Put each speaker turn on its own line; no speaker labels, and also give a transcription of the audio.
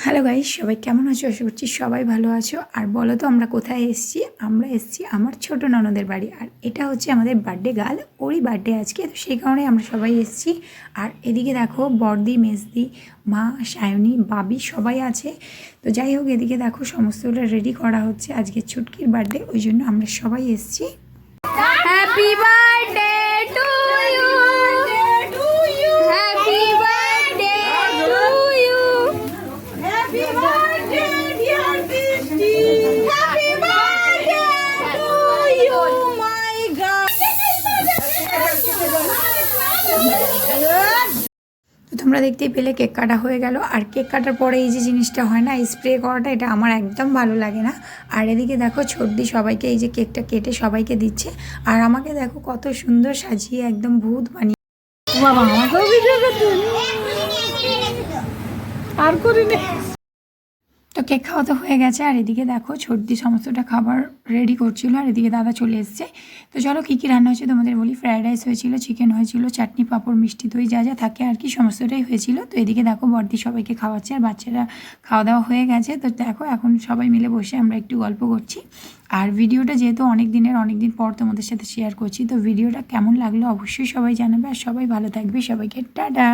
Hello guys, সবাই কেমন আছো? আশা করছি সবাই ভালো আছো। আর বলো তো আমরা কোথায় এসেছি? আমরা এসেছি আমার ছোট ননদের বাড়ি। আর এটা হচ্ছে আমাদের বার্থডে গার্ল, ওরই বার্থডে আজকে, তো সেই কারণে আমরা সবাই এসেছি। আর এদিকে দেখো বর্দি, মেজদি, মা, সায়নী, বাবি সবাই আছে। তো যাই হোক, এদিকে দেখো সমস্তগুলো রেডি করা হচ্ছে, আজকে ছুটকির বার্থডে, ওই জন্য আমরা সবাই এসেছি। Happy birthday to you, happy birthday to you, happy birthday dear Brishti, happy birthday to you my God. তো তোমরা দেখতেই পেলে কেক কাটা হয়ে গেল। আর কেক কাটার পরে এই যে জিনিসটা হয় না, স্প্রে করাটা, এটা আমার একদম ভালো লাগে না। আর এদিকে দেখো ছোটদি সবাইকে এই যে কেকটা কেটে সবাইকে দিচ্ছে। আর আমাকে দেখো কত সুন্দর সাজিয়ে একদম ভূত বানিয়ে। বাবা আমাকেও ভিডিও করতে আর করিনি। তো কেক খাওয়া তো হয়ে গেছে। আর এদিকে দেখো ছোটদি সমস্তটা খাবার রেডি করছিল। আর এদিকে দাদা চলে এসছে। তো চলো কী কী রান্না হয়েছে তোমাদের বলি। ফ্রায়েড রাইস হয়েছিল, চিকেন হয়েছিল, চাটনি, পাঁপড়, মিষ্টি দই, যা যা থাকে আর কি সমস্তটাই হয়েছিল। তো এদিকে দেখো বর্দি সবাইকে খাওয়াচ্ছে, আর বাচ্চারা খাওয়া দাওয়া হয়ে গেছে। তো দেখো এখন সবাই মিলে বসে আমরা একটু গল্প করছি। আর ভিডিওটা যেহেতু অনেক দিন পর তোমাদের সাথে শেয়ার করছি, তো ভিডিওটা কেমন লাগলো অবশ্যই সবাই জানাবে। আর সবাই ভালো থাকবে, সবাইকে টাটা।